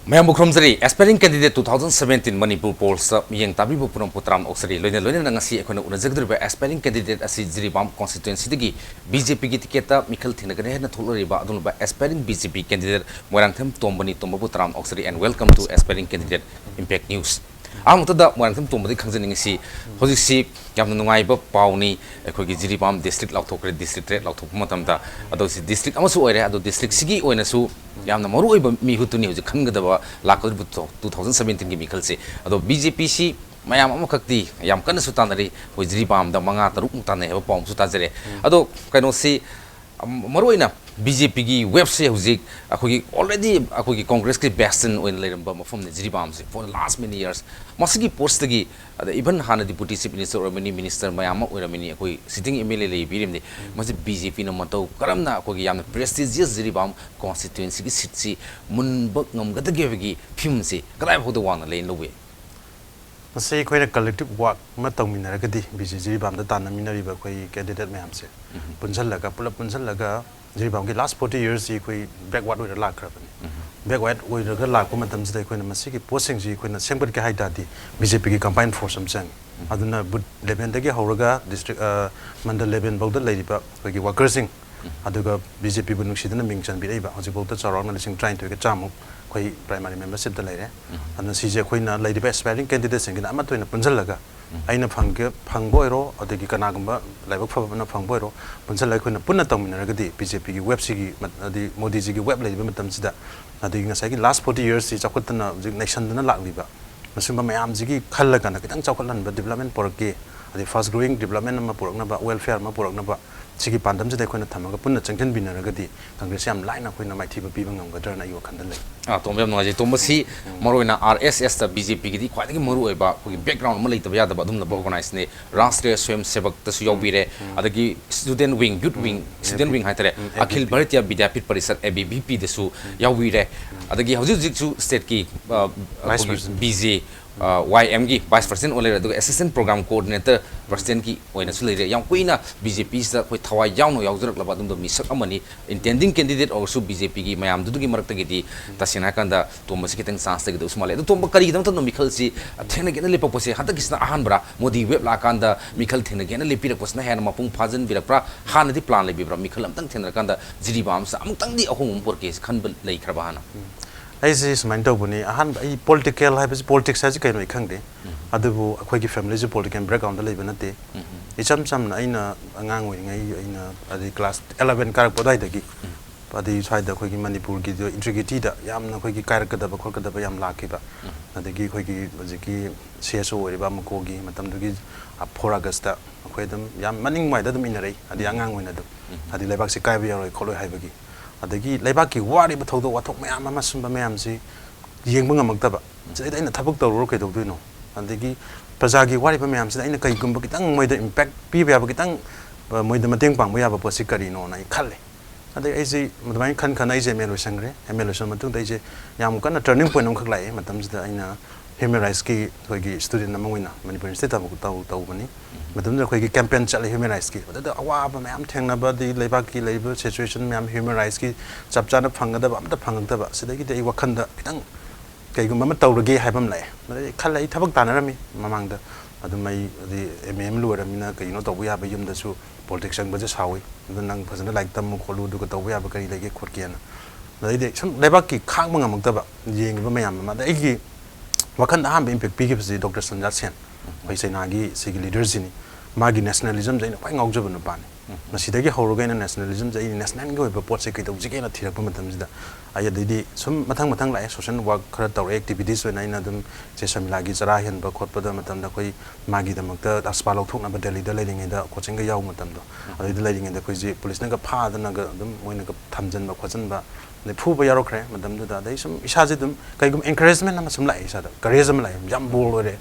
Mayam Bukromzari, aspiring candidate 2017 Manipur polls, Yang Tabi Bupuram Putram Oxari, Luna Nangasi, Econo Unazagri, aspiring candidate as Ziribam constituency, BJP ticket, Mikkel Tinagana, Tulariba, Dunba, aspiring BJP candidate, Morantham Tombani Tombaputram Oxari, and welcome to aspiring candidate Impact News. Amutada Morantham Tombadi Kansaningsi, Hosisi, Yamnungaiba, Pauni, Ekogi Ziribam, district Lautokre, district Lautomatamta, those district Amasu area, district Sigi Oenasu. Yamna maru iba mi hutu ni hujik khanggadaba lakod 2017 gi mikhal se ado BJP si mayam amakakti yam kana sutanari hojri pam da manga taruk mutane heba pom sutajare ado kaino si maru ina BJP gi web se hujik akhogi already akhogi Congress ki bastion oin leiramba mafam ne jri pam se for the last many years masigi post gi even hana deputy chief minister or many minister mayam oiramini akoi sitting MLA le birimni masi BJP na matau karamna akhogi yam prestigious jri pam constituency gi sitsi munbak ngamgadagegi phim se kadai bhoda wana lein lowe Masai koi na collective work matau minaragadi BJP bam da tan minariba koi candidate mayam se punjal laga pula punjal laga jiri bam ki last 40 years ji koi backward with la krabani backward with the la ko matam se koi na masi ki posting ji koi na sengbat ka haida di BJP ki campaign force am sang aduna but level da gi horaga district mandal level bawda leiriba koi ki workers sing aduga BJP bu nungsidana mingchan bi reiba hoji bawda charang na sing trying to get chamu koi primary membership da leire ana sije koi na leiriba aspiring candidate sing na ama toina punjal laga aina phangboiro adagi kanagumba laibak phaba phangboiro punjal lai khoina punna tawminaragadi BJP gi web sigi adi Modi ji gi web leiba matam sida adagi ngasai gi last 40 years si chakotna nation dana lakliba masumba mayam ji gi khallaga na kitang chakotlan ba development porke adi fast growing development ma porokna ba welfare ma porokna ba sigi pandam jida khoina thamaga punna changthen binaragadi congress yam laina khoina maithiba piba ngamgadra na yu khandal lai tombam ngaji tombasi maroina RSS ta BJP gi khwadagi maru oiba khogi background ma leitaba yada ba dumna organize ne Rashtriya Swayam Sevak ta su yobire adagi student wing youth wing student wing haitare Akhil Bharatiya Vidyapit Parishad ABVP de su yawire adagi hauji su state ki BJ YM gi vice president ole adu assistant program coordinator president ki oina su leire yang kuina BJP sa khoi thawai yawno yawjrak laba dum do misak amani intending candidate also BJP gi mayam du gi marak tagi tasina kanda tomasi kitang chance tagi usmale adu tomba kari dam tan mikhal si thena gena lepa pose hata kisna ahan bra Modi web la kanda mikhal thena gena lepira posna hen mapung phajan birakra hanadi plan le bibra mikhal am tang thena kanda jiribam sa am tang di ahum por case khan lei khraba hana aisi smain to buni ahan ai political hai politics has kai noi khangde adubu akhoi ki family ji political background da leiba nate icham cham na aina angang oi ngai aina adi class 11 karak podai dagi adi side da khoi ki Manipur ki integrity da yamna khoi ki karak da ba khol da ba yam lakhi ba adagi khoi ki ji CSO oi ba mko gi matam du gi 4 August da khoi dam yam maning mai da dum inarei adi angang oi na du adi lebak se kai ba yaroi kholoi hai ba gi adagi leibaki wari ba thodo wathok mayam ama sumba mayam si yengba ngamakta ba jai aina thabak tawro kai dogduino adagi prajagi wari ba mayam si aina kai gumba kitang moida impact pi ba kitang moida mateng pang ba posi kari no na khalle adai aisi madmai khan khan aise melo sangre melo sam matung dai je yam kana turning point am khaklai matam sida aina human rights ki thogi student namawina Manipur state tabu taw bani madam da khoi campaign chale human rights ki da awa ba mayam thengna ba di leiba ki leiba situation mayam human rights ki chapchana phangada ba amta phangda ba sida ki dei wakhanda kitang kai gum ma tawrage haibam lai khalai thabak tanarami mamang da adumai di MM lu ramina kai no tawu ya ba yum da su politics ang ba je sawi nang phajana like tam kholu du ka tawu ya ba kai lege khotkiana dai de sam leiba ki khang ma ngamta ba yeng ba mayam ma da gi wakan aham impact pi gi Dr. Sanjat Sen oi senagi sigi leaders ni magi nationalism jaina pai ngaujob no pani masidagi horoga na nationalism jai national gi oiba pot se kai tau jike na thirak pa matam jida aya didi sum mathang lai social work khara taw activities we naina dum che samilagi chara hen ba khot pada matam da koi magi da makta aspa lok thok na ba delhi da leiding da coaching ga yaw matam do adi da leiding da koi ji police na ga pha da na ga dum moina ga thamjan ba khojan ba ne phu ba yarokre matam da dai sum isa ji dum kai gum encouragement na sum lai isa da courage lai jam bol re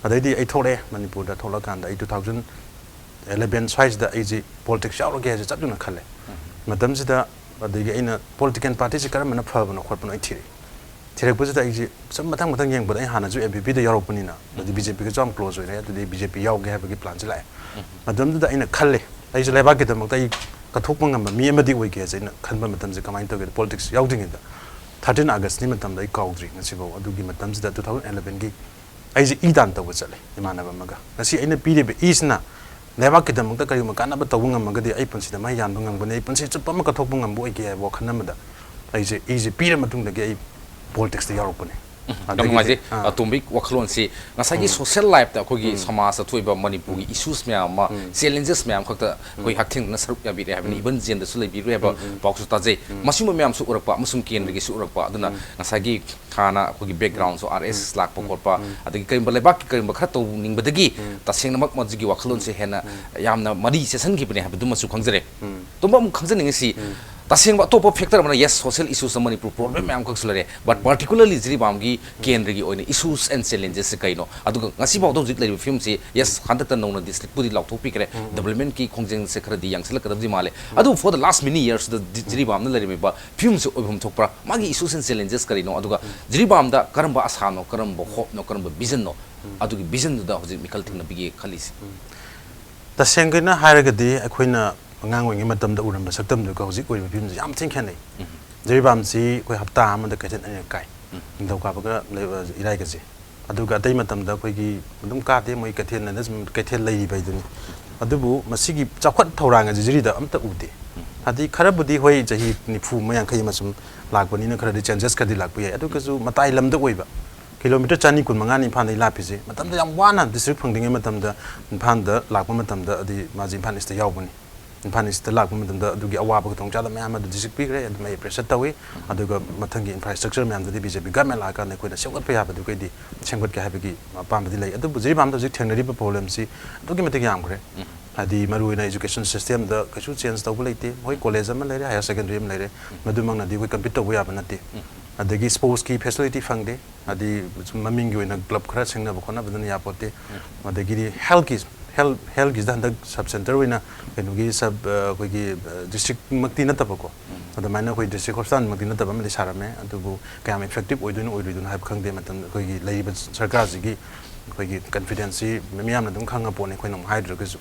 adai ai thore Manipur da thola kan da 2011 size da ai politics yaw ge ja chapjuna khale madam sida adai aina political party se karam na phaba na khotpa ai thiri thirak bujida ai sam mathang yeng bada ai hana ju MPP da yaropani na da BJP ga jam close oi re da BJP yaw ge ha ba gi plan chilai madam da aina khale ai je leba ge da mak dai ka thok mangam mi amadi oi ge je na khanba matam je kamai to ge politics yaw ding da 13 August ni matam dai kaudri ngasibo adugi matam sida 2011 gi ai ji idan taw chale imanaba maga ngasi aina pide be isna leba kidam ta kari makana ba tawung ngam gadi ai punsi da mai yan ngam bane punsi chupa ma ka thok ngam bo ai ge bo khana ma da ai ji pide matung da ge ai politics da yarok bane Namaste. Atomic wakhlon si ngasagi social life ta khogi samas athoiba manipuri issues mya ma challenges mya khakta khoi hakthing na sarup ya bi re habini even jen da sulai bi re ba box ta je masum myam su urakpa masum ken gi su urakpa aduna ngasagi khana khogi background so rs lak pokorpa adagi kai ba lebak kai ba khato ning badagi taseng namak majigi wakhlon si hena yamna mari session gi bne habdu masu khangjare tumba mu khangjaning si taseng ba top factor mana yes social issues na manipur problem myam khak sulare but particularly jiri bam gi kendra gi oine issues and challenges se kaino aduga ngasi baw dojik lai film si yes khandata no na district puri law topic re development ki khongjeng se khara di yang sel kadam ji male adu for the last many years the jiri bam na lai ba film se obhum thokpra magi issues and challenges karino aduga jiri bam da karamba asano karamba hope no karamba vision no adugi vision da hojik mikal thingna bigi khalisi taseng na hairagadi akhoina ngang wing matam da uram saktam da ko hojik oi film yam thing khanai jiri bam si koi hapta am da kajen ani kai dau ka ba irai ka ji aduga dai matam da koi gi dum ka te moi kathen na kathen lai bai duni adubu masigi chakhwat thorang ji jiri da amta ude adi kharabudi hoi jahi ni phu ma yang khai masum lakbani na kharadi changes ka di lakbu ya aduga ju matai lam da oiba kilometer chani kun manga ni phan dai la phise matam da yam wana district phangding matam da phan da lakbu matam da adi maji phan is da yaw bani phan is da lakbu matam da adugi awaba ka tong cha da ma ma district pigre ad mai pressure tawi aduga mathangi infrastructure ma am da BJP government la ka ne koi da sewat pa ya ba du koi di sengbat ka ha ba gi pam ba di lai adu bujiri bam da ji thengnari ba problem si adugi matik yam gre adi maru ina education system da kachu change taw laite hoi college ma lai higher secondary ma lai madu mang na di koi compete taw ya ba nate adagi sports ki facility fangde adi maming gi ina club khara singna ba khona badan ya pote adagi health is the sub center wina kenugi sub koi gi district makti na tabako ada maina koi district hospital makti na tabam le sarame adubu kayam effective oidun haib khangde matan koi gi lai ba sarkar ji koi gi confidence miyam na dum khanga pone koi nom hydro gisu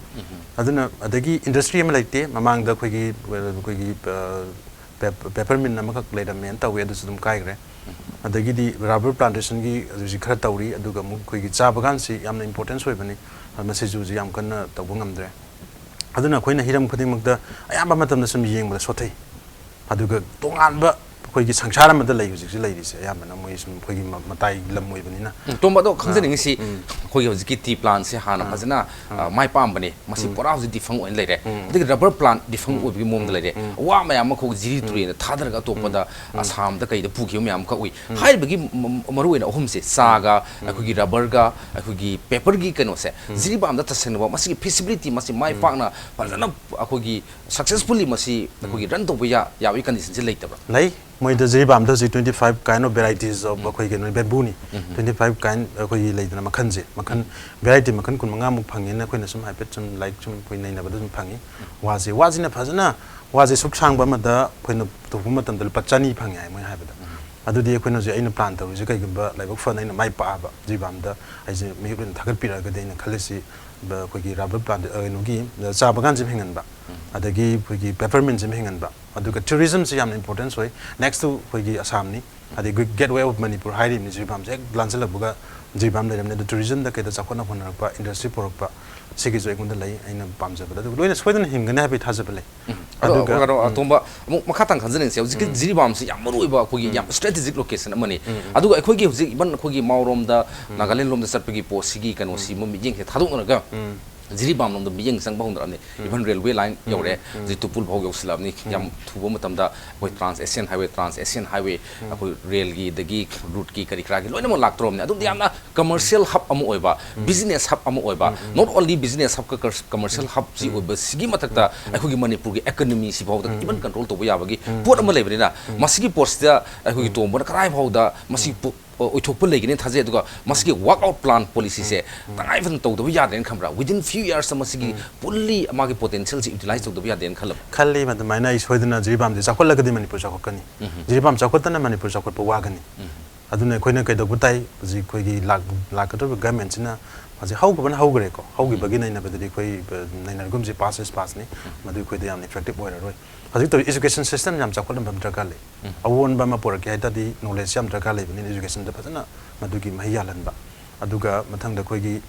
aduna adagi industry am laite mamang da koi gi peppermint namak leidam men tawi adu sudum kai gre adagi di rubber plantation gi ji khara tawri aduga mu koi gi cha bagan si yamna importance hoi bani message ju yam kan taw ngamdre aduna khoina hiram khuding makda ayamba matam na sum yeng ba sothai aduga tongan ba koi gi sangsara ma da lai hu ji lai ri se ayamba na moi sum koi gi matai lam moi bani na tomba do khangjaning si khoi gi hojiki tea plant se hana phajana mai pam bani masi pora hoji difang oin lai re adi rubber plant difang oi bi mom da lai re wa ma yam kho jiri turi na thadar ga topa da asam da kai da pu gi yam ka ui hai bagi maru ina ohum se saga akho gi rubber ga akho gi paper gi kano se jiri bam da taseng ba masi feasibility masi mai pak na phajana akho gi successfully masi akho gi run to ya yawi condition se lai ta ba lai moi da jiri bam da 25 kind of varieties of akoi ge no bamboo ni 25 kind akoi lai da makhan je makhan variety makhan kun manga mu phangi na koi na sum haipet sum like sum koi nei na ba sum phangi waji na phajana waji suk sang ba ma da koi na to bu matam dal pachani phangi ai moi hai ba da adu di koi na je aina plan ta je kai gamba lai bak fa nei na mai pa ba jiri bam da ai je mi rin thagat pi ra ga de na khalisi ba koi gi rubber plant no gi cha bagan jim hingan ba adagi koi gi peppermint jim hingan ba aduga tourism se yam importance hoi next to koi gi assam ni adi gateway of manipur hairi ni jibam je glansel buga jibam le ne tourism da ke da chakona phona pa industry porok pa sigi jo ekunda lai aina pamja ba loina soidan himgana habi thajab lai aduga tomba makhatang khanjane se hojik jiribam se yam maroi ba khoi yam strategic location amani aduga khoi gi hojik ban khoi gi maurom da nagaland rom da sarpagi posigi kano si mum jing se thadok na ga jiribam nom da miyeng sang bahung da ne even railway line yore jitupul bhog yoslab ni yam thubo matam da koi trans asian highway akoi rail gi dagi route ki kari kra gi loina mo lak trom ne adum yamna commercial hub amu oiba business hub amu oiba not only business hub ka commercial hub ji oiba sigi matakta akoi gi manipur gi economy si bhog da even control to ya bagi pot am leibri na masigi post da akoi gi tombo da krai bhog da masi oithopul legine thaje aduga masigi work out plan policy se tangai van to do ya den khamra within few years masigi fully amagi potential se utilize to do ya den khalam khalli madamai na isoidna jiribam je chakhol lagadi manipur chakhokani jiribam chakhotana manipur chakhot pa wagani aduna koina kai do butai ji koi gi lak ka to government sina aji hau ban hau gre ko hau gi bagi naina badadi koi naina gum ji pass ni madu koi de yam effective boy roi haji to education system jam chakol bam tra kale awon ba ma por ke ta di knowledge jam tra kale ni education da phasana madu gi mahi yalan ba aduga mathang da koi gi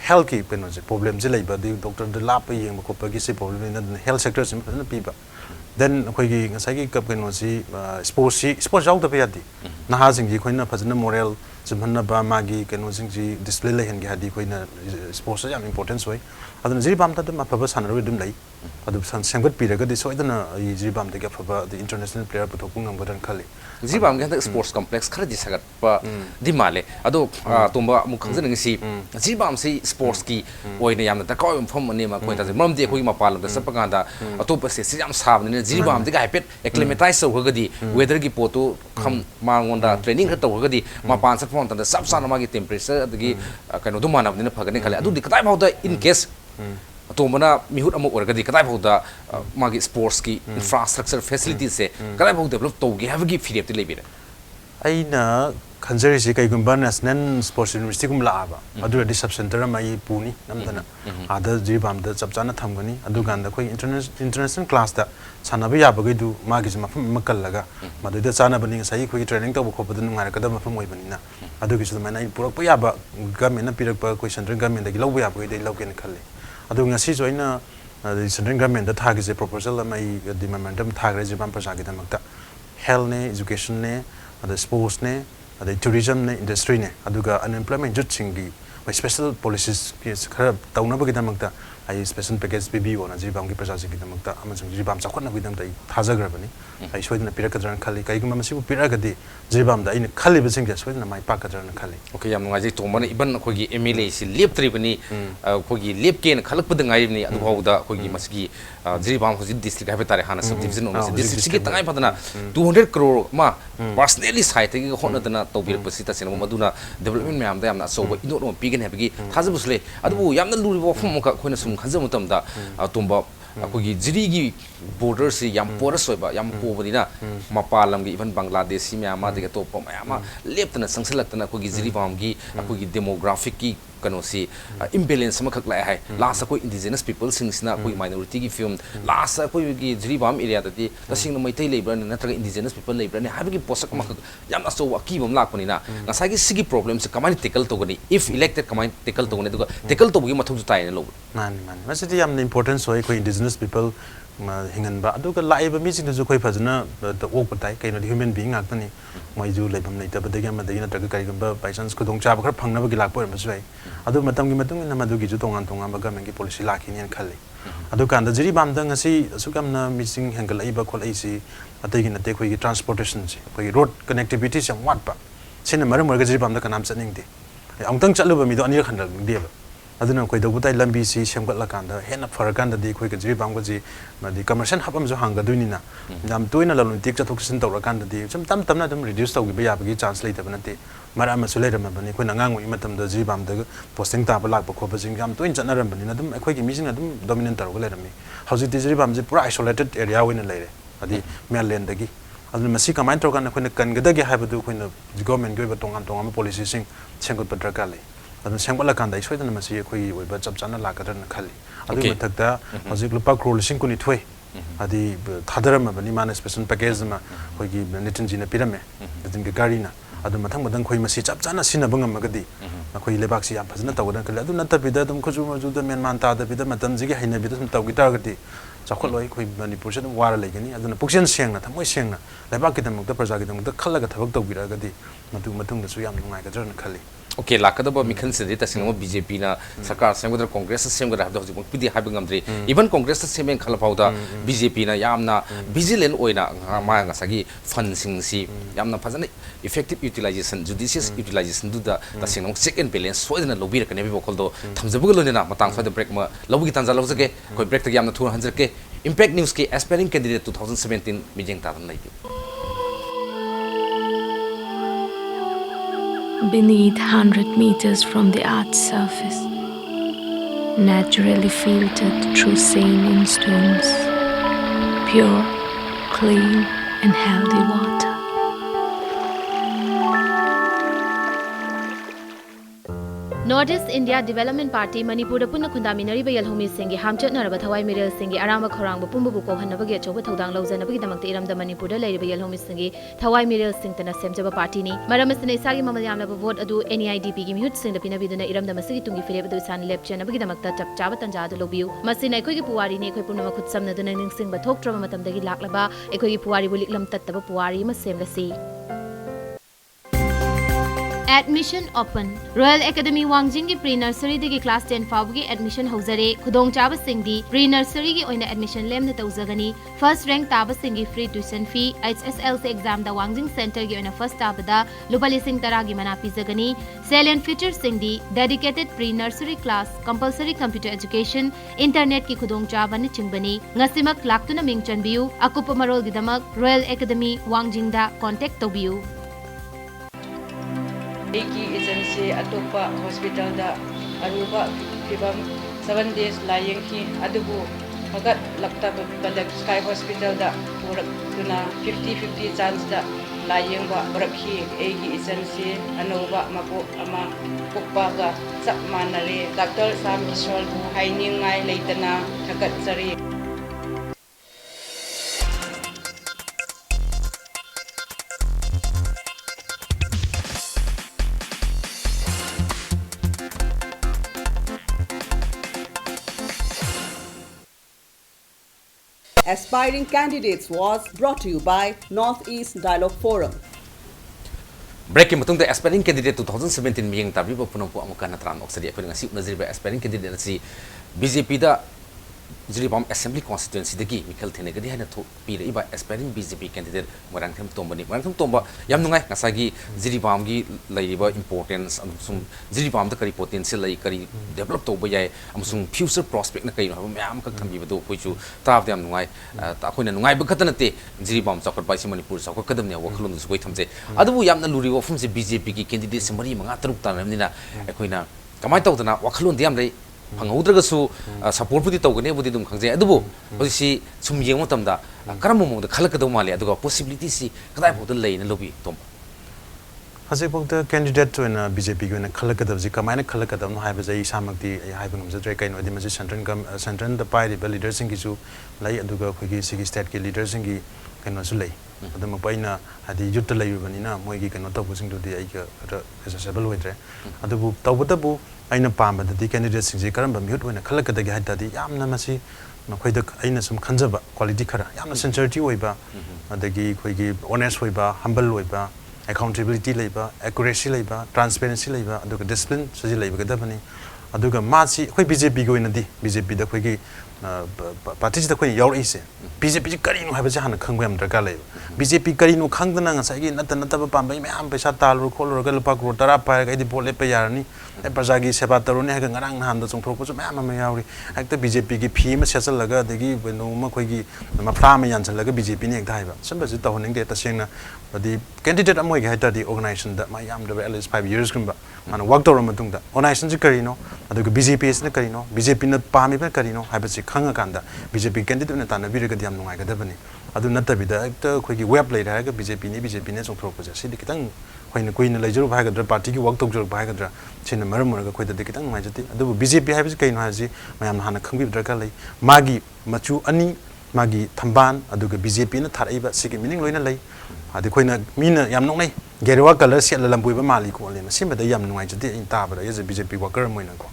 health ki peno je problem je leiba di doctor de lap yeng ba ko pa gi se problem ni health sector sim phasana pi ba then koi gi ngasai gi kap peno si sports out da yadi naha sing ji khoina phasana moral jumhanna ba magi keno sing ji display le hen gi hadi khoina sports jam importance hoi aduna jiri bam ta ma phaba sanaroi dum lai adu san sangbat pi raga di soidana jiri bam de ga phaba the international player puthok pung ngam badan khali jiri bam ga sports complex khara di sagat pa di male ado tumba mu khangjan ngi si jiri bam si sports ki oina yamna ta ko phom ani ma ko ta mam de khoi ma palam da sapanga da atop se si yam sab ni jiri bam de ga hypet acclimatize so ga di weather gi potu kham mangon da training kha to ga di ma pan sat phon ta sab san ma gi temperature adagi kano du manam ni phagani khale adu di katai bau da in case atomana mihut amuk orgadi kadai bauda magi sports ki infrastructure facilities se kadai bau develop to ge have gi fidep te lebira aina khanjari si kai gumba national sports university kum la aba adu di sub center mai puni namdana ada ji bam da chapchana thamgani adu ganda koi international class da sana ba ya bagai du magi ma pham makal laga madu da chana bani sai koi training to ko badu ngai ka da ma pham oi bani na adu gi su mai nai purak pa ya ba government na pirak pa koi central government da gi lau ya bagai dai lau ken khalle adu ngasi joina the central government da thagi je proposal mai di memorandum thagre je bam prasa gi da makta health ne education ne ada sports ne ada tourism ne industry ne aduga unemployment jut singi special policies khara tauna ba gi da makta ai special package BBO na ji bam gi prasa gi da makta amachung ji bam chakhot na gi da tai thajagra bani ai soidna pirakadran khali kai gum masibu piragadi ji bam da ine khali ba sing soidna mai pakadran khali okay yam ngai ji to man iban ko gi MLA si lep tri bani ko gi lep ken khalak pad ngai ni adu hauda ko gi masgi ji bam ho ji district ha tare hana subdivision on district gi tangai padana 200 crore ma personally site gi hona dana to bir pasi ta sin maduna development myam da yamna so ino no pigen ha gi thajabusle adu yamna luri bo phum ka khoina sum khajam tam da tumba akogi jiri gi border si yam porous soiba yam ko bani na mapalam gi even bangladesh mi ama de to pa ma leptana sangsalakna akogi jiri bam gi akogi demographic ki kano si imbalance ma khak lai hai last ko indigenous people sing sina koi minority gi film last ko gi jiri bam area da ti tasing na maitai leibra na tra indigenous people leibra ne habi gi posak ma yam na so aki bam lak pani na na sa gi sigi problems kamani tackle to gani if elected kamani tackle to gani tackle to gi mathu tai na lo man masiti yam important so ko indigenous people hingan ba aduga laiba mi sing ju khoi phajna the ok patai kai no human being ak tani moi ju leibam nei ta badagi ma dai na ta kai gamba by chance ko dong cha ba khar phangna ba gi lak por ma sai adu matam gi matung na madu gi ju tongan tongan ba government gi policy lakhi ni khali adu kan da jiri bam da ngasi su kam na missing hangal ai ba khol ai si atai gi na te khoi gi transportation si khoi road connectivity sam wat ba sin na mar mar ga jiri bam da kanam chaning de ang tang chalu ba mi do ani khandal de ba aduna koi do butai lambi si semgat la kan da hena farakan da di khoi ga jiri bam ga ji ma di commercial hapam jo hang ga duini na jam toina la lun tik cha thok sin tawra kan da di sam tam tam na dum reduce taw gi ba ya ba gi chance lai ta ba na te mara ma su lai ram ba ni khoi na ngang wi matam da jiri bam da posting ta ba lak ba kho ba jing jam toin chan ram ba ni na dum khoi gi mi sing na dum dominant tar ga lai ram mi hauji di jiri bam ji pura isolated area win lai re adi mainland da gi aduna masi kamai tor kan na khoi na kan ga da gi ha ba du khoi na government gi ba tongan tongan policy sing chengot ba dra ka lai adun sengbala kan dai soidana masi khoi oi ba chap chana la kadana khali adu mathakta hojik lupa crore sing kuni thoi adi thadaram bani man special package ma khoi gi nitin ji na pirame din ge gari na adu mathang madang khoi masi chap chana sina bangam magadi khoi lebak si yam phajna tawdan kala adu natta bida dum khoju maju da men man ta da bida matam ji ge haina bida sum taw gi ta gati chakhol loi khoi manipur se dum wara legani aduna puksen seng na thamoi seng na lebak ki dam da praja gi dam da khalla ga thabak taw gi ra gadi matu matung da su yam ngai ga jar na khali okay lakadaba mikhan se deta singo BJP na sarkar semgodra congress semgodra habda hojik pidi habing amdri even congress semen khala pauda BJP na yamna vigilant oina ma nga sagi fund sing si yamna phajana effective utilization judicious utilization du da singo check and balance soidana lobir ka nebi bokol do thamjabu lo na matang soida break ma lobugi tanja lojage koi break ta yamna thur hanjar ke impact news ke aspiring candidate 2017 mijeng ta nai Beneath 100 meters from the Earth's surface, naturally filtered through saline stones, pure, clean and healthy water. North East India Development Party Manipur Punna Kundaminari Bayal Homi Singi Hamchat Naraba Thawai Mirel Singi Arama Khorang Pumbu Buko Hanabagi Choba Thodang Lozanabagi Damak Iram the Manipur Lay Bayal Homi Singi Thawai Mirel Singtana Semjaba Party ni Maramasane Sagi Mamalayam Lava vote adu NIDP gi Mihut Sing the Pinabiduna Iram the Masigi Tungi Fileb San Lepchen Abagi Damakta Chabatan Jadu Lobiu Masina Kogi Puari ne Kopuna Kut Samna Dunaning Sing but Tok Tramatam Dagi Laklaba Ekogi Puari Buliklam Tataba Puari Masem Lasi. Admission open. Royal Academy Wangjing ki pre-nursery digi class 10 fawgi admission hauzare. Khudong chaba singdi pre-nursery ki oina admission lem na tauzagani. First rank taba singi free tuition fee. HSLC exam da Wangjing Center ki oina first taba da lupali sing taragi manapi zagani. Salient features singdi dedicated pre-nursery class, compulsory computer education, internet ki khudong chaba ni chingbani. Ngasimak laktuna ming chanbiu. Akupa marol gidamak Royal Academy Wangjing da contact tobiu. Eki agency atopa hospital da aruba fibam 7 days lying ki adubu agat lakta balak sky hospital da purak tuna 50-50 chance da lying ba barakhi eki agency anoba mapo ama pukpa ga sak manare Dr. Sam Isol haining ngai leitana thagat sari. Aspiring Candidates was brought to you by Northeast Dialogue Forum. Breaking matungda aspiring candidate 2017 miyang tabiba punampu amukan natran oksadi ako ngasi unaziriba aspiring candidate si BJP da Jiribam Assembly Constituency dagi Mikhal Thenegadi hana tho pira iba aspiring BJP candidate Morangtham Tomba yam nungai ngasagi Jiribam gi laiba importance amsung Jiribam da kari potential lai kari develop to bayai amsung future prospect na kai no mayam ka thambi bado koichu tab yam nungai ta khoina nungai ba khatana te Jiribam chakor bai si Manipur chakor kadam ne wakhlon du koi thamje adu yam na luri wa fum se BJP gi candidate se mari manga taruk tanamnina khoina kamai tawdana wakhlon diam lai Pangaudragasu support pudi tawgane budi dum khangje adubu hosi sum yeng matamda karam mong da khalakadau male aduga possibility si kadai bod leina lobi tom Hase pokta candidate to na BJP go na khalakadau ji kamaina khalakadau no haiba jai samakti haiba ngam jadre kai no di maji central da pai the leaders sing gi su lai aduga khogi sigi state ke leaders sing gi kaino su lai adama paina hadi yut lai bani na moi gi kaino tabu sing do di ai ga accessible hoitre adubu tawbatabu aina pamba da candidate sing ji karamba mute hoina khalakada gi hadda di yamna masi makhoi da aina sum khanjaba quality khara yamna sincerity hoiba adagi khoigi honest hoiba humble hoiba accountability leiba accuracy leiba transparency leiba aduga discipline saji leiba gadabani aduga masi khoi BJP go inadi BJP da khoigi party da khoi yaur ise BJP kari no haba jahana khangba yam darka leiba BJP kari no khangdana nga sai gi nata pamba me am paisa talur kholur ga lupa crore tara pa ga di bole pe yarani e prajagi seba taruni ha ga ngarang han da chongthok pu me am yauri ekta BJP gi phi ma sechal laga dagi no ma khoi gi ma phra ma yan chal laga BJP ni ekta haiba samba ji ta honing de ta sengna the candidate amoy ga hata the organization that my am the at least 5 years kumba man work to matung da organization ji karino adu BJP is na karino BJP na pami ba karino haiba ji khanga kanda BJP candidate na ta na bi ga diam nungai ga da bani adu na ta bi da ekta khoi gi web lai ra ga BJP ne chong thok pa ja si kitang khoina koina lai juru ba ga da party gi work to juru ba ga da china maram ga khoi da kitang mai jati adu BJP haiba ji kaino ha ji mayam hana khangbi dra ka lai magi machu ani magi thamban adu ga BJP na thar iba sigi meaning loina lai adi khoina mina yam nong nei gerwa color set la lambui ba mali ko le sim da yam nungai jati in ta ba ye BJP worker moina ko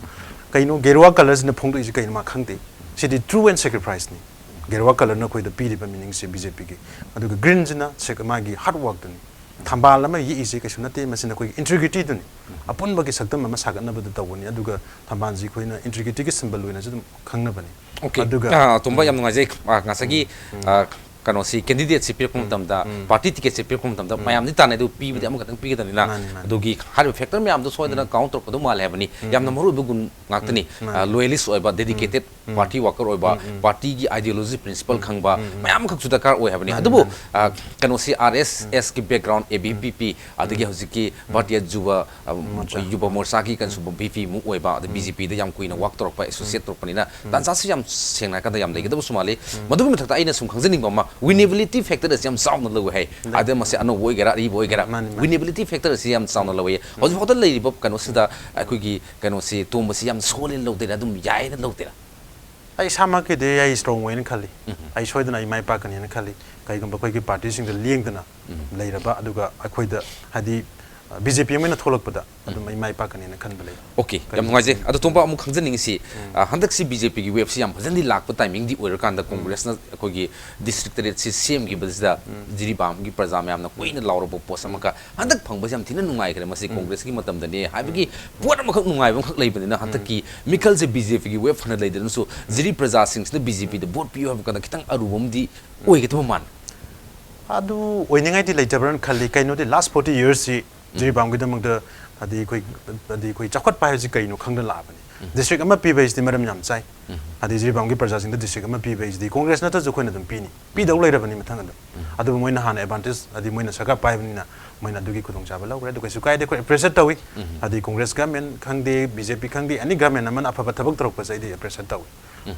kaino gerwa colors na phongdu ji kaino ma khangte sidi true and sacrifice ni gerwa color na khoi da pi ba meaning se BJP gi adu ga green jina sekama gi hard work dun thambal lama yi isi ka sunate masina khoi integrity dun apun ba gi saktam ma sagat na ba da tawni adu ga thamban ji khoina integrity gi symbol loina jum khangna bani okay tumba yam nungai jai ngasagi kano si candidate si pirkum tamda party ticket si pirkum tamda mayam ni tane du pi bi amuk tang pi gadani la dogi har factor mayam do soidana counter ko do mal hebani yamna maru bugun ngaktani loyalist oiba dedicated party worker oiba party gi ideology principle khangba mayam khak suda kar oi habani adubu kano si RSS ki background ABPP adagi hojiki bhatia juba morsa ki kan sub BP mu oiba the BJP da yam kuina work torok pa associate torok panina tan sa si yam sengna ka da yam legidabu sumali madubu mi thakta aina sum khangjani ba winnability factor is yam sound lo hai adem se ano boy gera ri boy gera winnability factor is yam sound lo hai hoji hotel lei bob kano sida akoi gi kano si tum si yam solin lo de dum yai na lo de ai sama ke de ai strong way khali ai soidana ai mai pa kan ne khali kai gam bakoi ki party sing de lengdana leiraba aduga akhoi da hadi BJP mai na tholak pada adu mai pa kan ne khan bale okay yam ngai je adu tomba amu khangjaning si handak si BJP gi web si yam phajandi lak pa timing di oir kan da congress na akoi gi district red si CM gi bazda jiri bam gi praja mayam na koina lawro bo post amaka handak phangba jam thina nungai kare masi congress gi matam da ne haibigi pot am khak nungai bam khak leibani na handak ki mikal je BJP gi web phana leidan so jiri praja sings na BJP da vote piyo hab kan kitang arubum di oi gi to man adu oiningai di leijabran khali kaino di last 40 years si jiri bam gi damang da adi koi chakhat pa ji kaino khangda la bani district ama pi base di maram yam chai adi jiri bam gi praja sing da district ama pi base di congress na ta jo khoina dum pi ni pi dau leira bani mathang adu moina han advantage adi moina saka pai bani na moina dugi khudong chaba law du kai su kai de ko pressure tawi adi congress government khangde BJP khangde ani government aman afa thabak trok pa sai de pressure tawi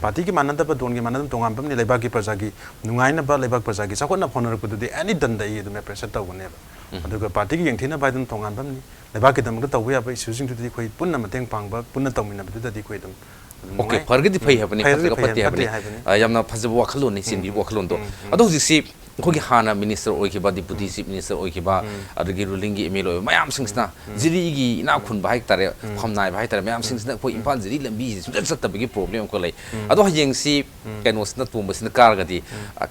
party ki mananda ba don gi mananda tongam pam ni leba ki praja gi nungai na ba leba praja gi sakot na phonor ku de ani dan dai du me pressure taw ne ba aduga party gi yeng thina ba dum tongam pam ni leba ki dam ga taw ya ba isu sing tu di khoi punna mateng pang ba punna tawmina ba du di khoi dum okay farga di phai habani fatga patti habani yamna phajab wakhalon ni sin bi wakhalon do adu ji si khogi hana minister oikiba deputy chief minister oikiba adagi ruling gi email oi mayam singsna jiri gi ina khun ba hek tare khamnai ba hek tare mayam singsna khoi impal jiri lambi sat tabigi problem ko lai ado hajeng si kenos na tum basna kar ga di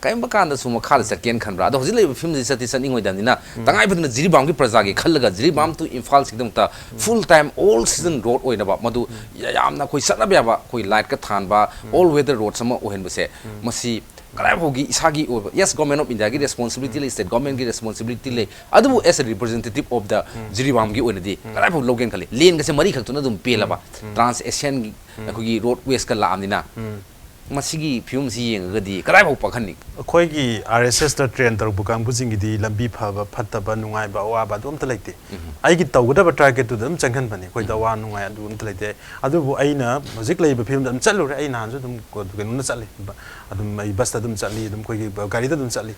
kaim ba kan da suma khal second khan bra ado hojile film ji sati saning oi danina tangai bidna jiri bam gi praja gi khallaga jiri bam tu impal sikdam ta full time all season road oi na ba madu yamna khoi satna ba khoi light ka than ba all weather road sama ohen base masi karai hogi isagi over yes government of India gi responsibility le state government gi responsibility le adu as a representative of the jiribam gi onadi karai ho logen khali lane ga se mari khak tuna dum pela ba trans asian gi khogi road ways ka la amnina masigi film si yeng ga di karai ho pakhani khoi gi RSS ta train tar bukang bujing gi di lambi phaba phattaba nungai ba wa ba dum ta leite ai gi tawgada ba target tu dum changhan bani khoi da wa nungai adu um ta leite adu bu aina music lei ba film dum chalu re aina han dum ko du nu na chali adum ai bas ta dum chali dum khoi gi gari ta dum chali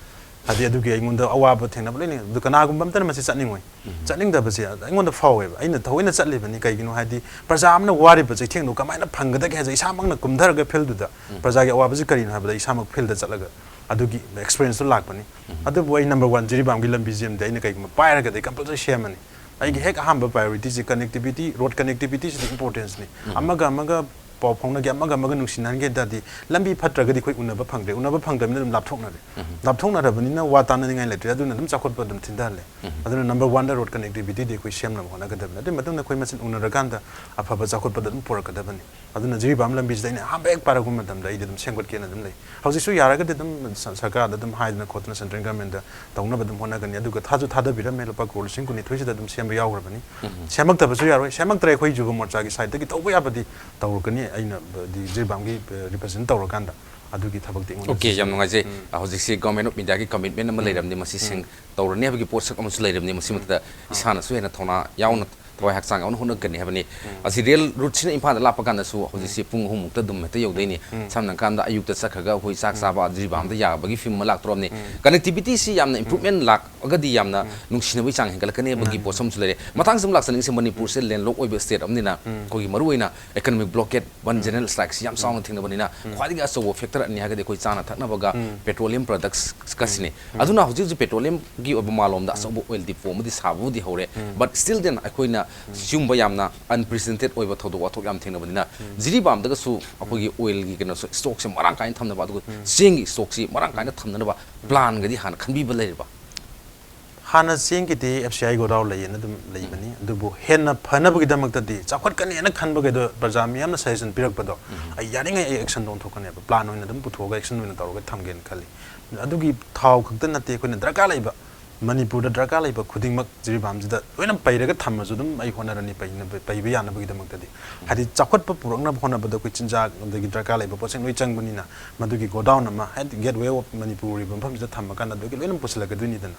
adi adu gi aingun da awa ba thengna ba le du kana gum bam ta ma si chani ngoi chaning da ba si aingun da fawe aina thawina chali bani kai gi no hadi praja amna wari ba chai theng no kamai na phang ga da ga isa mang na kumdhar ga phel du da praja gi awa ba ji kari na ba isa mak phel da chalaga adugi experience to lag bani adu boy number 1 jiri bam gi lambi jam dai na kai ma paira ga dai compulsory share mani ai gi hek aham ba priority ji connectivity road connectivity is the importance ni amaga paw phongna gi amaga nungsinan ge dadi lambi phatra ga di khoi unaba phangde na dum lapthokna ra bani na wa ta na ngai le adu na dum chakhot pa dum thinda le adu number 1 road connectivity de khoi sham na hona ga da de matam na khoi masin unara kan da afa ba chakhot pa dum por ka da bani adu na jiri bam lambi dai na ha bek para gum dam dai dum sengkot ke na dum le hausi su yara ga de dum sarkar da dum hai na khotna central government da tawna ba dum hona ga ni adu ga thaju thada bi ra me pa gol sing ku ni thoisi da dum sem yaw ra bani semak ta ba su yaro semak trai khoi ju go morcha gi side da gi tawba ya ba di taw ka ni aina di jibam gi represent tawra kanda adugi thabak ti ngon okay jam ngai je hojik si government of India gi commitment am leiram ni masi sing tawra ne ba gi post am su leiram ni masi mata isana su hena thona yauna toy hak sang on hon kan ni habani asi real route sin imphal la pa kan su hojik si pung hum ta dum ta yog dei ni samna kan da ayuk ta sakhaga hoi sak sa ba jibam da ya ba gi film malak trom ni connectivity si yamna improvement lak agadi yamna nungsina wi chang hengala kan ne ba gi posam su le mathang sum lak saning se manipur se len lok oi be state am ni na ko gi maru ina economic blockade one general strike si yam sound thing na bani na khwadi ga so factor ani ha ga de koi chana thakna ba ga petroleum products kasine aduna hojik ji petroleum gi obamalom da so oil depot mu di sabu di hore but still then akoina sumba yamna unprecedented oiba thodo wathok yam thengna bani na jiri bam da su akogi oil gi kena stock se marang kain thamna ba du sing stock si marang kain thamna ba plan ga di han khanbi ba lai ba hana sing gi de FCI go raw lai na dum lai bani du bu hen na phana bu gi damak ta di chakhot kan na khan ba ga do prajam yam na suggestion pirak ba do ai yaring ai action don thok ne ba plan oina dum putho ga action oina tar ga tham gen khali adu gi thaw khak ta na te ko na drakar lai ba ꯃꯅꯤꯄꯨꯔꯗ ꯗꯔꯀꯥꯔ ꯂꯩꯕ ꯈꯨꯗꯤꯡꯃꯛ ꯖꯤꯔꯤꯕꯥꯝꯁꯤꯗ ꯂꯣꯏꯅ ꯄꯩꯔꯒ ꯊꯝꯃꯁꯨ ꯑꯗꯨꯝ ꯑꯩ ꯍꯣꯠꯅꯔꯅꯤ ꯄꯩꯕ ꯌꯥꯅꯕꯒꯤꯗꯃꯛꯇꯗꯤ ꯍꯥꯏꯗꯤ ꯆꯥꯎꯈꯠꯄ ꯄꯨꯔꯛꯅꯕ ꯍꯣꯠꯅꯕꯗ ꯑꯩꯈꯣꯏ ꯆꯤꯟꯖꯥꯛ ꯑꯗꯒꯤ ꯗꯔꯀꯥꯔ ꯂꯩꯕ ꯄꯣꯠꯁꯤꯡ ꯂꯣꯏ ꯆꯪꯕꯅꯤꯅ ꯃꯗꯨꯒꯤ ꯒꯣꯗꯥꯎꯟ ꯑꯃ ꯍꯥꯏꯗꯤ ꯒꯦꯠꯋꯦ ꯑꯣꯐ ꯃꯅꯤꯄꯨꯔ ꯃꯐꯝꯁꯤꯗ ꯊꯝꯃꯀꯥꯟꯗ ꯑꯗꯨꯒꯤ ꯂꯣꯏꯅ ꯄꯨꯁꯤꯜꯂꯛꯀꯗꯣꯏꯅꯤꯗꯅ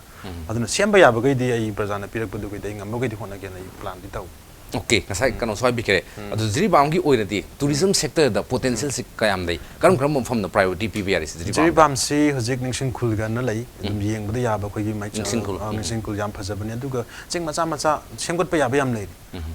ꯑꯗꯨꯅ ꯁꯦꯝꯕ ꯌꯥꯕꯈꯩꯗꯤ ꯑꯩ ꯄ꯭ꯔꯖꯥꯅ ꯄꯤꯔꯛꯄꯗꯨꯒꯤꯗꯤ ꯑꯩ ꯉꯝꯕꯈꯩꯗꯤ ꯍꯣꯠꯅꯒꯦꯅ ꯑꯩ ꯄ꯭ꯂꯥꯟꯗꯤ ꯇꯧꯏ okay ngасai kano soi bikere adu jiribam gi oinadi tourism sector da potential si kayam dai karam karam mafam na priority pbi ari jiribam si hojik ningsing khul ga na lai yengbada yaba khoi gi mai ningsing khul yam phajabani aduga ching macha macha semgot pa yaba yam lai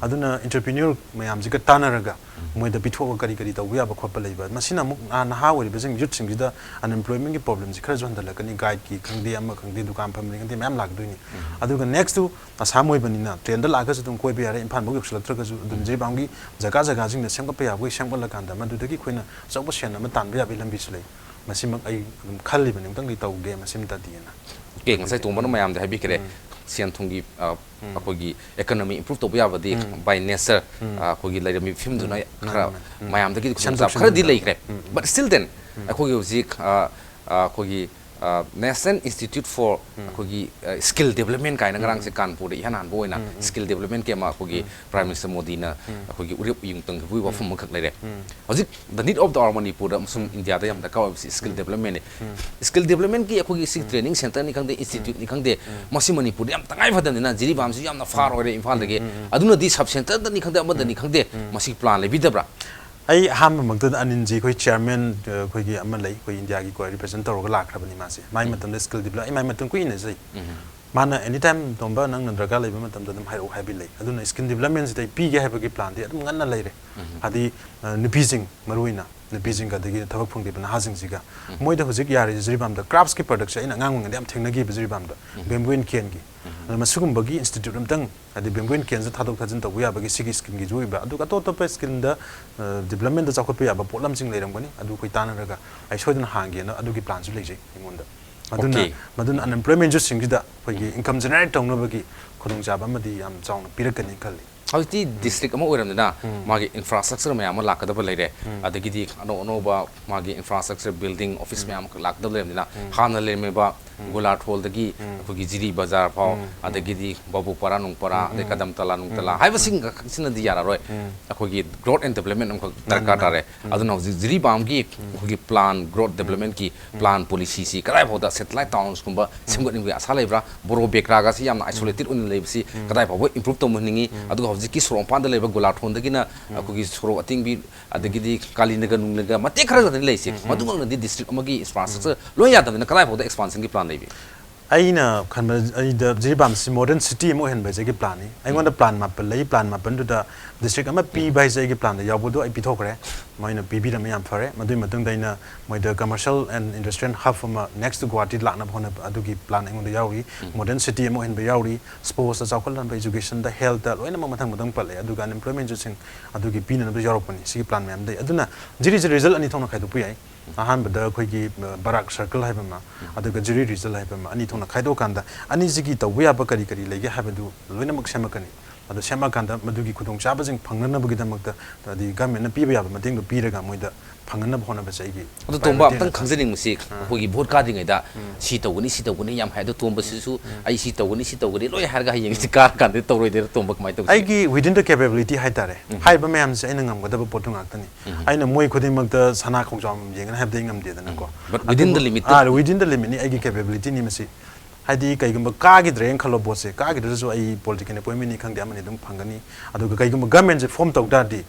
aduna entrepreneur mayam ji ka tanaraga moida pitho kari kari taw yaba khop leiba masina muk na ha ori besing youth sing da unemployment gi problem ji khara jon da lakani guide ki khangde ama khangde dukan pham ring de mayam lagduni aduga next to asamoi banina train da laga dum koi be ara imphal muk ꯁꯨꯂꯛꯇ꯭ꯔꯒꯁꯨ ꯑꯗꯨꯝ ꯖꯤꯔꯤꯕꯥꯝꯒꯤ ꯖꯒꯥ ꯖꯒꯥꯁꯤꯡꯗ ꯁꯦꯝꯒꯠꯄ ꯌꯥꯕꯒꯤ ꯁꯦꯝꯒꯠꯂꯀꯥꯟꯗ ꯃꯗꯨꯗꯒꯤ ꯑꯩꯈꯣꯏꯅ ꯑꯆꯧꯕ ꯁꯦꯟ ꯑꯃ ꯇꯥꯟꯕ ꯌꯥꯕꯒꯤ ꯂꯝꯕꯤꯁꯨ ꯂꯩ ꯃꯁꯤꯃꯛ ꯑꯩ ꯑꯗꯨꯝ ꯈꯜꯂꯤꯕꯅꯤ ꯑꯃꯨꯛꯇꯪꯗꯤ ꯇꯧꯒꯦ ꯃꯁꯤꯃꯇꯗꯤꯅ okay ngасai tongbana mayam da habikere sian thongi akogi economy improve to ya badi by nature akogi lairami film duna khara mayam da gi khumsa khara di leikre but still then akogi zik akogi National Institute for akogi skill development kaina ngarang se kanpur de hanan boina skill development ke ma akogi prime minister modi na akogi urip yung tang bui wa phum khak leire hojik the need of the our manipur sum india da yam da ka skill development ki akogi sig training center ni khangde institute ni khangde masi manipur yam tangai phadan na jiribam su yam na far ore imphal de ge aduna di sub center da ni khangde amada ni khangde masi plan le bidabra ai ham mangta aninji khoi chairman khoi gi ama lai khoi india gi ko represent tawga lakhrabani ma se mai matam de skill develop mai matam ku ina sai mana anytime tomba nang nandraga lai matam dum hai habi lai aduna skill development sai pi ge habi plan de adum nganna lai re adi nipijing maruina nipijing ga de thabak phung de bana hajing jiga moi da hujik yari jiribam da crafts ki production ina ngang ngam thengna gi jiribam da bamboo ken gi masugum bagi institute amtang adi bamboo ken za thadok thajin taw ya bagi sigi skin gi joi ba adu ka to pe skin da development da chakot pe ya ba polam sing leiram gani adu koi tanaraga ai soidun hange na adu gi plan su leijai ingonda maduna unemployment ju sing da khoi gi income generate tawna bagi khudong jaba madi yam chawna pirakani khalli hauti district ama oiramna magi infrastructure mayam lakadaba leire adagidi ano ba magi infrastructure building office mayam lakadaba leirna hana leme ba gulat hol dagi akogi jiri bazar phaw adagidi babu para nung para de kadam tala nung tala haiba sing sina di yara roi akogi growth and development am darkar tare aduna jiri bam gi akogi plan growth development ki plan policy si kadai phoda satellite towns kumba semgot ni asa leibra boro bekra ga si yam isolated un leibsi kadai phaw improve to muningi aduga hojiki sorong panda leba gulat hon dagina akogi soro ating bi adagidi kalinaga nunglaga mate khara ga leisi madung na di district amagi infrastructure lo ya da na kadai phoda expansion ki plan lebi aina khanba aida jiribam si modern city mo hen bai jagi plan ni aingon da plan map lei plan map du da district ama pi bai jagi plan da yabu do ai pi thokre moina bb da mayam phare madui matung daina moi da commercial and industrial hub ama next to guwahati lakna bhona adugi plan aingon da yauri modern city mo hen bai yauri sports da chawkhal dan education da health da loina ma mathang mathang pale aduga unemployment ju sing adugi pin na da yaropani si plan mayam dai aduna jiri result ani thona khaidu pu yai ahanbada khoi barak circle haibama aduga jiri result haibama ani thona khaido kanda ani jigi tawya ba kari kari lege habadu loina mak semakani adu semakanda madugi khudong chaba jing phangnana bagi damakta adi government na piba yaba mating do piraga moida phangnana bhona ba chaigi adu tomba amtang khangjening musi khoi vote ka dingai da si tawgani yam haido tomba sisu ai si tawgani loi harga hayeng si kar kan de tawroi de tomba kamai taw aigi within the capability haitare haiba mayam se aina ngam gada potu ngaktani aina moi khuding makta sana khongjam yengna habde ngam de dana ko but within the limit within the limit ni aigi capability ni masi hadi kaigum ka gi dreng khalo bose ka gi dru ai political appointment ni khangde amani dum phangani adu kaigum government je form tok da di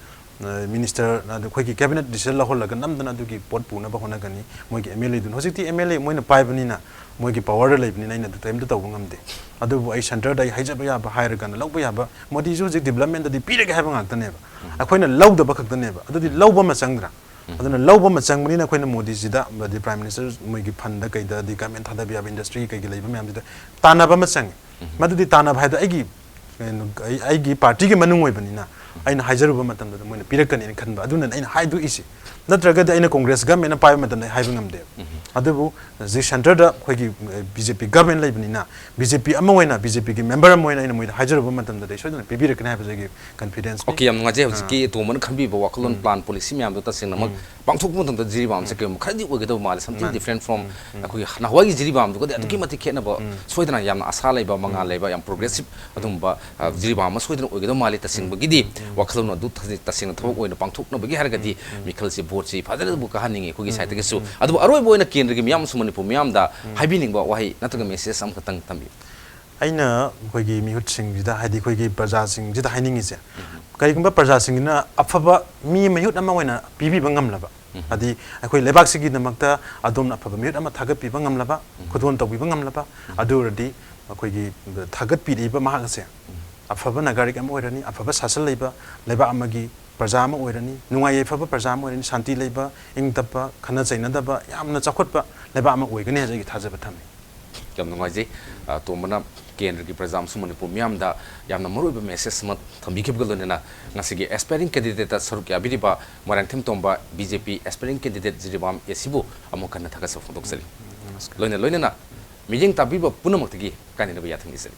minister na khoi ki cabinet decision la hol la nam dana du ki pot pu na ba hona gani moi ki mla dun hositi mla moi na pai bani na moi ki power la ibni na time da taw ngam de adu ai center dai haija ba ya ba hair gan law ba ya ba modi ju development da di pi ga ha ba ngak ta ne ba akoina law da ba khak ta ne ba adu di law ba ma changra aduna lawba ma changmani na khoina modi ji da the prime minister moi gi fund da kai da di government thada biya industry kai gi leiba myam ji da tana ba ma chang madu di tana bhai da ai gi ꯑꯩꯒꯤ ꯄꯥꯔꯇꯤꯒꯤ ꯃꯅꯨꯡ ꯑꯣꯏꯕꯅꯤꯅ ꯑꯩꯅ ꯍꯥꯏꯖꯔꯨꯕ ꯃꯇꯝꯗ ꯃꯣꯏꯅ ꯄꯤꯔꯛꯀꯅꯤꯅ ꯈꯟꯕ ꯑꯗꯨꯅ ꯑꯩꯅ ꯍꯥꯏꯗꯣꯛꯏꯁꯤ ꯅꯠꯇ꯭ꯔꯒꯗꯤ ꯑꯩꯅ ꯀꯣꯡꯒ꯭ꯔꯦꯁ ꯒꯃꯦꯟꯅ ꯄꯥꯏꯕ ꯃꯇꯝꯗ ꯍꯥꯏꯕ ꯉꯝꯗꯦ ꯑꯗꯨꯕꯨ ꯍꯧꯖꯤꯛ ꯁꯦꯟꯇꯔꯗ ꯑꯩꯈꯣꯏꯒꯤ ꯕꯤꯖꯦꯄꯤ ꯒꯃꯦꯟ ꯂꯩꯕꯅꯤꯅ ꯕꯤꯖꯦꯄꯤ ꯑꯃ ꯑꯣꯏꯅ ꯕꯤꯖꯦꯄꯤꯒꯤ ꯃꯦꯝꯕꯔ ꯑꯃ ꯑꯣꯏꯅ ꯑꯩꯅ ꯃꯣꯏꯗ ꯍꯥꯏꯖꯔꯨꯕ ꯃꯇꯝꯗ ꯁꯣꯏꯗꯅ ꯄꯤꯕꯤꯔꯛꯀꯅꯤ ꯍꯥꯏꯕꯁꯤ ꯑꯩꯒꯤ ꯀꯟꯐꯤꯗꯦꯟꯁ 오케이 ꯌꯥꯝ ꯅꯨꯡꯉꯥꯏꯖꯩ ꯍꯧꯖꯤꯛꯀꯤ ꯇꯣꯝꯕꯅ ꯈꯟꯕꯤꯕ ꯋꯥꯈꯜꯂꯣꯟ ꯄ꯭ꯂꯥꯟ ꯄꯣꯂꯤꯁꯤ ꯃꯌꯥꯝꯗꯣ ꯇꯁꯦꯡꯅꯃꯛ ꯄꯥꯡꯊꯣꯛꯄ ꯃꯇꯝꯗ ꯖꯤꯔꯤꯕꯥꯝꯁꯦ ꯀꯩꯒꯨꯝꯕ ꯈꯔꯗꯤ ꯑꯣꯏꯒꯗꯕ ꯃꯥꯜꯂꯦ ꯁꯝꯊꯤꯡ ꯗꯤꯐꯔꯦꯟ ꯐ꯭ꯔꯣꯝ ꯑꯩꯈꯣꯏꯒꯤ ꯅꯍꯥꯟꯋꯥꯏꯒꯤ ꯖꯤꯔꯤꯕꯥꯝꯗꯨꯒꯗꯤ ꯑꯗꯨꯛꯀꯤ ꯃꯇꯤꯛ ꯈꯦꯠꯅꯕ ꯁꯣꯏꯗꯅ ꯌꯥꯝꯅ ꯑꯁꯥ ꯂꯩꯕ ꯃꯉꯥꯜ ꯂꯩꯕ ꯌꯥꯝ ꯄ꯭ꯔꯣꯒ꯭ꯔꯦꯁꯤቭ ꯑꯗꯨꯒꯨꯝꯕ ꯖꯤꯔꯤꯕꯥꯝ ꯑꯃ ꯁꯣꯏꯗꯅ ꯑꯣꯏꯒꯗꯕ ꯃꯥꯜꯂꯤ ꯇꯁꯦꯡꯕꯒꯤꯗꯤ ꯋꯥꯈꯜꯂꯣꯟ ꯑꯗꯨ ꯇꯁꯦꯡꯅ ꯊꯕꯛ ꯑꯣꯏꯅ ꯄꯥꯡꯊꯣꯛꯅꯕꯒꯤ ꯍꯥꯏꯔꯒꯗꯤ ꯃꯤꯈꯜꯁꯤ ꯚꯣꯠꯁꯤ ꯐꯖꯅꯕꯨ ꯀꯥꯍꯟꯅꯤꯡꯉꯤ ꯑꯩꯈꯣꯏꯒꯤ ꯁꯥꯏꯠꯇꯒꯤꯁꯨ ꯑꯗꯨꯕꯨ ꯑꯔꯣꯏꯕ ꯑꯣꯏꯅ ꯀꯦꯟꯗ꯭ꯔꯒꯤ ꯃꯤꯌꯥꯝꯁꯨ ꯃꯅꯤꯄꯨꯔ ꯃꯤꯌꯥꯝꯗ ꯍꯥꯏꯕꯤꯅꯤꯡꯕ ꯋꯥꯍꯩ ꯅꯠꯇ꯭ꯔꯒ ꯃꯦꯁꯦꯖ ꯑꯃꯈꯛꯇꯪ ꯊꯝꯕꯤꯌꯨ ꯑꯩꯅ ꯑꯩꯈꯣꯏꯒꯤ ꯃꯤꯍꯨꯠꯁꯤꯡꯁꯤꯗ ꯍꯥꯏꯗꯤ ꯑꯩꯈꯣꯏꯒꯤ ꯄ꯭ꯔꯖꯥꯁꯤꯡꯁꯤꯗ ꯍꯥꯏꯅꯤꯡꯉꯤꯁꯦ ꯀꯔꯤꯒꯨꯝꯕ ꯄ꯭ꯔꯖꯥꯁꯤꯡꯁꯤꯅ ꯑꯐꯕ ꯃꯤ ꯃꯤꯍꯨꯠ ꯑꯃ ꯑꯣꯏꯅ ꯄꯤꯕꯤꯕ ꯉꯝꯂꯕ ꯍꯥꯏꯗꯤ ꯑꯩꯈꯣꯏ ꯂꯩꯕꯥꯛꯁꯤꯒꯤꯗꯃꯛꯇ ꯑꯗꯣꯝꯅ ꯑꯐꯕ ꯃꯤꯍꯨꯠ ꯑꯃ ꯊꯥꯒꯠꯄꯤꯕ ꯉꯝꯂꯕ ꯈꯨꯗꯣꯜ ꯇꯧꯕꯤꯕ ꯉꯝꯂꯕ ꯑꯗꯨ ꯑꯣꯏꯔꯗꯤ ꯑꯩꯈꯣꯏꯒꯤ ꯊꯥꯒꯠꯄꯤꯔꯤꯕ ꯃꯍꯥꯛ ꯑꯁꯦ ꯑꯐꯕ ꯅꯥꯒꯔꯤꯛ ꯑꯃ ꯑꯣꯏꯔꯅꯤ ꯑꯐꯕ ꯁꯥꯁꯟ ꯂꯩꯕ ꯂꯩꯕꯥꯛ ꯑꯃꯒꯤ ꯄ꯭ꯔꯖꯥ ꯑꯃ ꯑꯣꯏꯔꯅꯤ ꯅꯨꯡꯉꯥꯏ ꯌꯥꯏꯐꯕ ꯄ꯭ꯔꯖꯥ ꯑꯃ ꯑꯣꯏꯔꯅꯤ ꯁꯥꯟꯇꯤ ꯂꯩꯕ ꯏꯪ ꯇꯞꯄ ꯈꯟꯅ ꯆꯩꯅꯗꯕ ꯌꯥꯝꯅ ꯆꯥꯎꯈꯠꯄ ꯂꯩꯕꯥꯛ ꯑꯃ ꯑꯣꯏꯒꯅꯤ ꯍꯥꯏꯕ ꯑꯩꯒꯤ ꯊꯥꯖꯕ ꯊꯝꯃꯤ ꯌꯥꯝ ꯅꯨꯡꯉꯥꯏꯖꯩ ꯇꯣꯝꯕꯅ ꯀꯦꯟꯗ꯭ꯔꯒꯤ ꯄ꯭ꯔꯖꯥ ꯑꯃꯁꯨꯡ ꯃꯅꯤꯄꯨꯔ ꯃꯤꯌꯥꯝꯗ ꯌꯥꯝꯅ ꯃꯔꯨꯑꯣꯏꯕ ꯃꯦꯁꯦꯖ ꯑꯃ ꯊꯝꯕꯤꯈꯤꯕꯒ ꯂꯣꯏꯅꯅ ꯉꯁꯤꯒꯤ ꯑꯦꯁꯄꯥꯏꯔꯤꯡ ꯀꯦꯟꯗꯤꯗꯦꯠꯇ ꯁꯔꯨꯛ ꯌꯥꯕꯤꯔꯤꯕ ꯃꯣꯏꯔꯥꯡꯊꯦꯝ ꯇꯣꯝꯕ ꯕꯤꯖꯦꯄꯤ ꯑꯦꯁꯄꯥꯏꯔꯤꯡ ꯀꯦꯟꯗꯤꯗꯦꯠ ꯖꯤꯔꯤꯕꯥꯝ ꯑꯦꯁꯤꯕꯨ ꯑꯃꯨꯛ ꯍꯟꯅ ꯊꯥꯒꯠꯆꯕ ꯐꯣꯡꯗꯣꯛꯆꯔꯤ ꯂꯣꯏꯅ ꯂꯣꯏꯅꯅ ꯃꯤꯠꯌꯦꯡ ꯇꯥꯕꯤꯕ ꯄꯨꯝꯅꯃꯛꯇꯒꯤ ꯀꯥꯏꯅꯅꯕ ꯌꯥꯊꯪ ꯅꯤꯖꯔꯤ